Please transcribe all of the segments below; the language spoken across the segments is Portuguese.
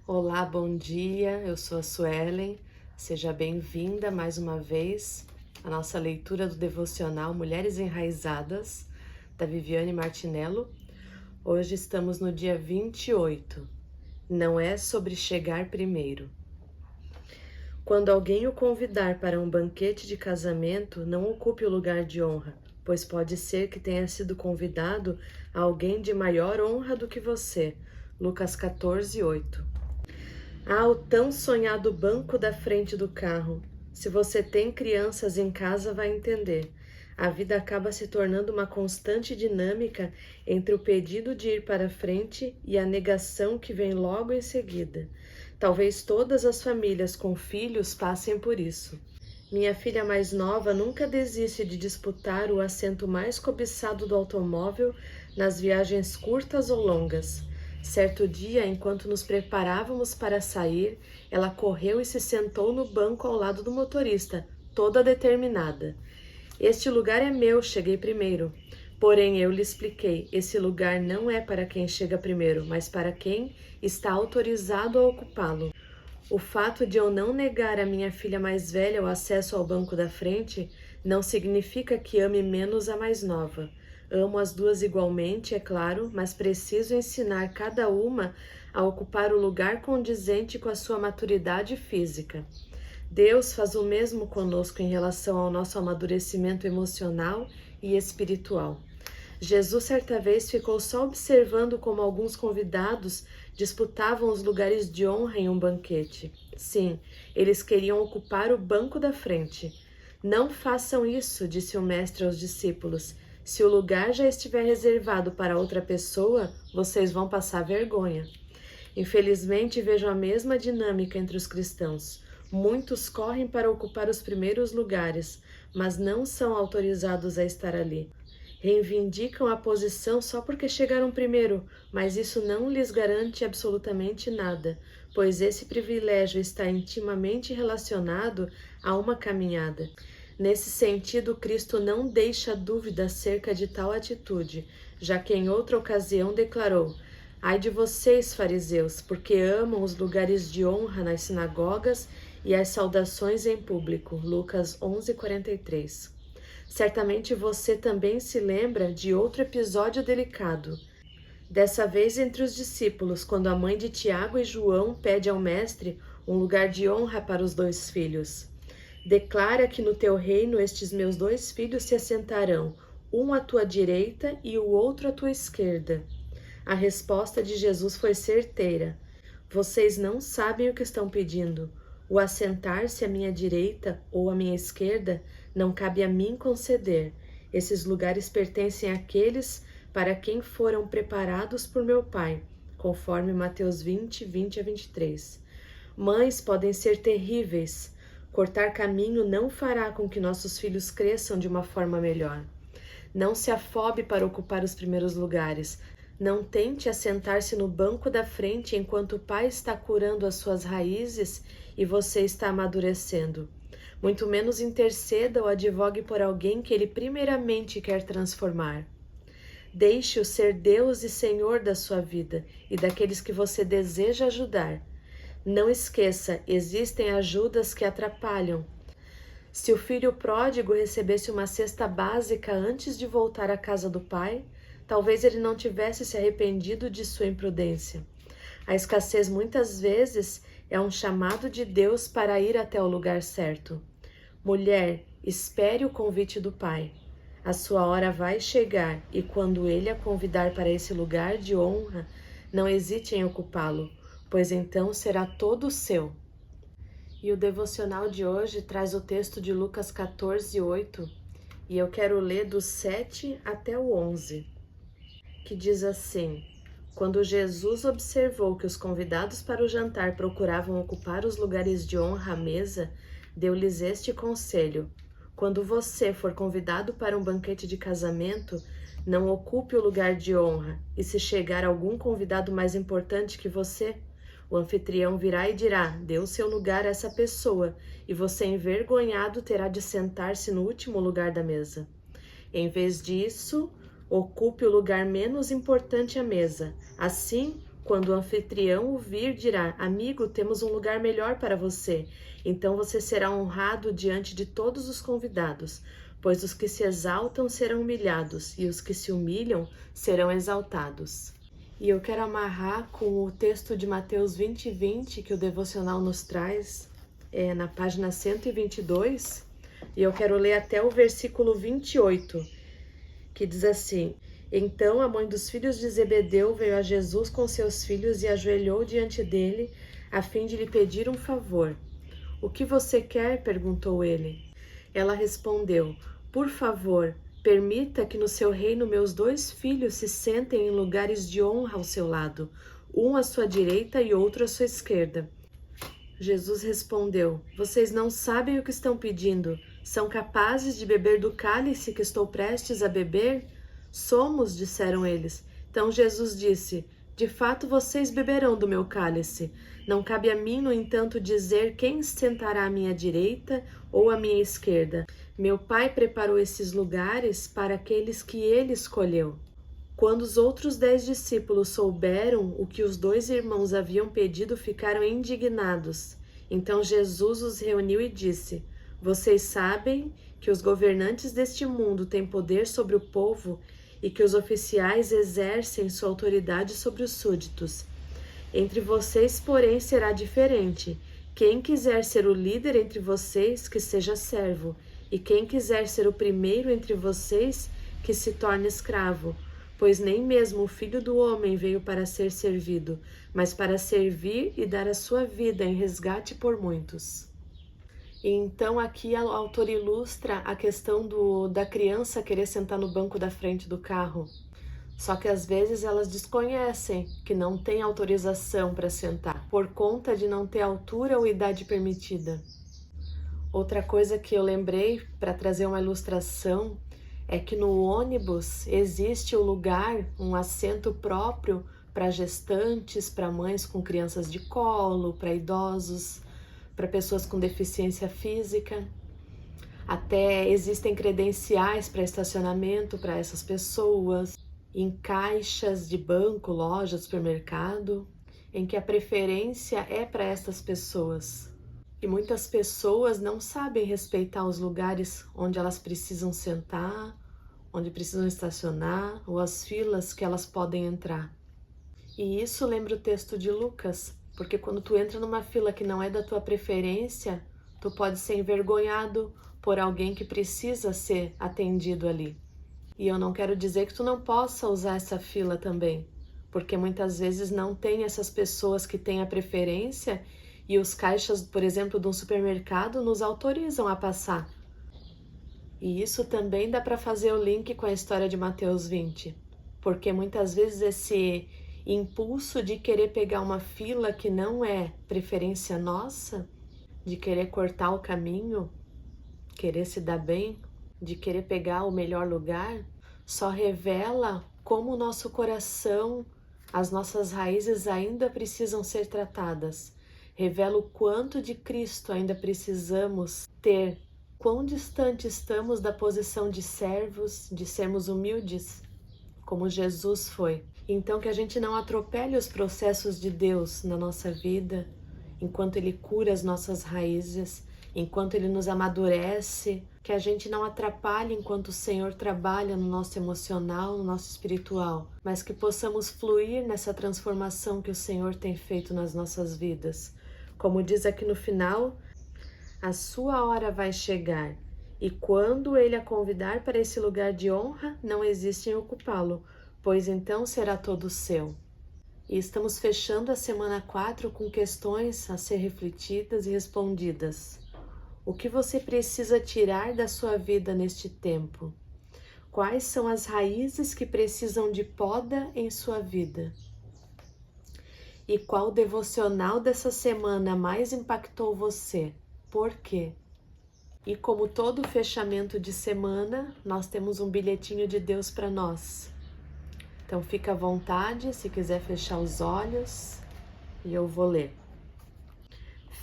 Olá, bom dia, eu sou a Suelen, seja bem-vinda mais uma vez à nossa leitura do devocional Mulheres Enraizadas, da Viviane Martinello. Hoje estamos no dia 28, não é sobre chegar primeiro. Quando alguém o convidar para um banquete de casamento, não ocupe o lugar de honra, pois pode ser que tenha sido convidado a alguém de maior honra do que você. Lucas 14, 8. Há o tão sonhado banco da frente do carro. Se você tem crianças em casa, vai entender. A vida acaba se tornando uma constante dinâmica entre o pedido de ir para frente e a negação que vem logo em seguida. Talvez todas as famílias com filhos passem por isso. Minha filha mais nova nunca desiste de disputar o assento mais cobiçado do automóvel nas viagens curtas ou longas. Certo dia, enquanto nos preparávamos para sair, ela correu e se sentou no banco ao lado do motorista, toda determinada. Este lugar é meu, cheguei primeiro. Porém, eu lhe expliquei, esse lugar não é para quem chega primeiro, mas para quem está autorizado a ocupá-lo. O fato de eu não negar à minha filha mais velha o acesso ao banco da frente não significa que ame menos a mais nova. Amo as duas igualmente, é claro, mas preciso ensinar cada uma a ocupar o lugar condizente com a sua maturidade física. Deus faz o mesmo conosco em relação ao nosso amadurecimento emocional e espiritual. Jesus certa vez ficou só observando como alguns convidados disputavam os lugares de honra em um banquete. Sim, eles queriam ocupar o banco da frente. Não façam isso, disse o mestre aos discípulos. Se o lugar já estiver reservado para outra pessoa, vocês vão passar vergonha. Infelizmente, vejo a mesma dinâmica entre os cristãos. Muitos correm para ocupar os primeiros lugares, mas não são autorizados a estar ali. Reivindicam a posição só porque chegaram primeiro, mas isso não lhes garante absolutamente nada, pois esse privilégio está intimamente relacionado a uma caminhada. Nesse sentido, Cristo não deixa dúvida acerca de tal atitude, já que em outra ocasião declarou: Ai de vocês, fariseus, porque amam os lugares de honra nas sinagogas e as saudações em público. Lucas 11:43. Certamente você também se lembra de outro episódio delicado. Dessa vez entre os discípulos, quando a mãe de Tiago e João pede ao mestre um lugar de honra para os dois filhos. Declara que no teu reino estes meus dois filhos se assentarão, um à tua direita e o outro à tua esquerda. A resposta de Jesus foi certeira. Vocês não sabem o que estão pedindo. O assentar-se à minha direita ou à minha esquerda não cabe a mim conceder. Esses lugares pertencem àqueles para quem foram preparados por meu Pai, conforme Mateus 20, 20-23. Mães podem ser terríveis. Cortar caminho não fará com que nossos filhos cresçam de uma forma melhor. Não se afobe para ocupar os primeiros lugares. Não tente assentar-se no banco da frente enquanto o pai está curando as suas raízes e você está amadurecendo. Muito menos interceda ou advogue por alguém que ele primeiramente quer transformar. Deixe-o ser Deus e Senhor da sua vida e daqueles que você deseja ajudar. Não esqueça, existem ajudas que atrapalham. Se o filho pródigo recebesse uma cesta básica antes de voltar à casa do pai, talvez ele não tivesse se arrependido de sua imprudência. A escassez muitas vezes é um chamado de Deus para ir até o lugar certo. Mulher, espere o convite do pai. A sua hora vai chegar e quando ele a convidar para esse lugar de honra, não hesite em ocupá-lo, pois então será todo seu. E o devocional de hoje traz o texto de Lucas 14, 8, e eu quero ler do 7 até o 11, que diz assim: Quando Jesus observou que os convidados para o jantar procuravam ocupar os lugares de honra à mesa, deu-lhes este conselho: Quando você for convidado para um banquete de casamento, não ocupe o lugar de honra, e se chegar algum convidado mais importante que você, o anfitrião virá e dirá: dê o seu lugar a essa pessoa, e você, envergonhado, terá de sentar-se no último lugar da mesa. Em vez disso, ocupe o lugar menos importante à mesa. Assim, Quando o anfitrião o vir, dirá: amigo, temos um lugar melhor para você. Então você será honrado diante de todos os convidados, pois os que se exaltam serão humilhados, e os que se humilham serão exaltados. E eu quero amarrar com o texto de Mateus 20:20, que o devocional nos traz, na página 122, e eu quero ler até o versículo 28, que diz assim: Então a mãe dos filhos de Zebedeu veio a Jesus com seus filhos e ajoelhou diante dele, a fim de lhe pedir um favor. O que você quer? Perguntou ele. Ela respondeu: Por favor, permita que no seu reino meus 2 filhos se sentem em lugares de honra ao seu lado, um à sua direita e outro à sua esquerda. Jesus respondeu: Vocês não sabem o que estão pedindo. São capazes de beber do cálice que estou prestes a beber? Somos, disseram eles. Então Jesus disse: De fato vocês beberão do meu cálice. Não cabe a mim, no entanto, dizer quem sentará à minha direita ou à minha esquerda. Meu Pai preparou esses lugares para aqueles que ele escolheu. Quando os outros 10 discípulos souberam o que os 2 irmãos haviam pedido, ficaram indignados. Então Jesus os reuniu e disse: Vocês sabem que os governantes deste mundo têm poder sobre o povo e que os oficiais exercem sua autoridade sobre os súditos. Entre vocês, porém, será diferente. Quem quiser ser o líder entre vocês, que seja servo, e quem quiser ser o primeiro entre vocês, que se torne escravo. Pois nem mesmo o Filho do Homem veio para ser servido, mas para servir e dar a sua vida em resgate por muitos. E então aqui o autor ilustra a questão da criança querer sentar no banco da frente do carro. Só que às vezes elas desconhecem que não tem autorização para sentar, por conta de não ter altura ou idade permitida. Outra coisa que eu lembrei para trazer uma ilustração é que no ônibus existe um lugar, um assento próprio para gestantes, para mães com crianças de colo, para idosos, para pessoas com deficiência física. Até existem credenciais para estacionamento para essas pessoas, em caixas de banco, loja, supermercado, em que a preferência é para essas pessoas. E muitas pessoas não sabem respeitar os lugares onde elas precisam sentar, onde precisam estacionar, ou as filas que elas podem entrar. E isso lembra o texto de Lucas, porque quando tu entra numa fila que não é da tua preferência, tu pode ser envergonhado por alguém que precisa ser atendido ali. E eu não quero dizer que tu não possa usar essa fila também, porque muitas vezes não tem essas pessoas que têm a preferência e os caixas, por exemplo, de um supermercado nos autorizam a passar. E isso também dá para fazer o link com a história de Mateus 20, porque muitas vezes esse impulso de querer pegar uma fila que não é preferência nossa, de querer cortar o caminho, querer se dar bem, de querer pegar o melhor lugar, só revela como o nosso coração, as nossas raízes ainda precisam ser tratadas. Revela o quanto de Cristo ainda precisamos ter, quão distante estamos da posição de servos, de sermos humildes, como Jesus foi. Então que a gente não atropele os processos de Deus na nossa vida, enquanto Ele cura as nossas raízes, enquanto Ele nos amadurece, que a gente não atrapalhe enquanto o Senhor trabalha no nosso emocional, no nosso espiritual, mas que possamos fluir nessa transformação que o Senhor tem feito nas nossas vidas. Como diz aqui no final, a sua hora vai chegar, e quando Ele a convidar para esse lugar de honra, não hesite em ocupá-lo, pois então será todo seu. E estamos fechando a semana 4 com questões a ser refletidas e respondidas. O que você precisa tirar da sua vida neste tempo? Quais são as raízes que precisam de poda em sua vida? E qual devocional dessa semana mais impactou você? Por quê? E como todo fechamento de semana, nós temos um bilhetinho de Deus para nós. Então fica à vontade, se quiser fechar os olhos, e eu vou ler.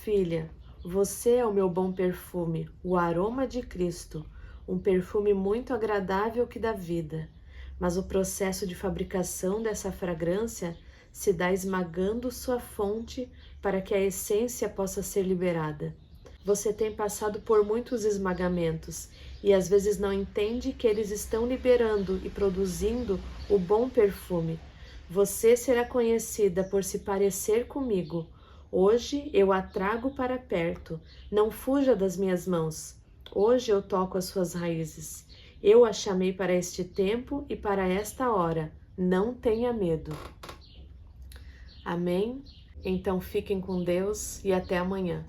Filha, você é o meu bom perfume, o aroma de Cristo, um perfume muito agradável que dá vida. Mas o processo de fabricação dessa fragrância se dá esmagando sua fonte para que a essência possa ser liberada. Você tem passado por muitos esmagamentos e às vezes não entende que eles estão liberando e produzindo o bom perfume. Você será conhecida por se parecer comigo. Hoje eu a trago para perto. Não fuja das minhas mãos. Hoje eu toco as suas raízes. Eu a chamei para este tempo e para esta hora. Não tenha medo. Amém? Então fiquem com Deus e até amanhã.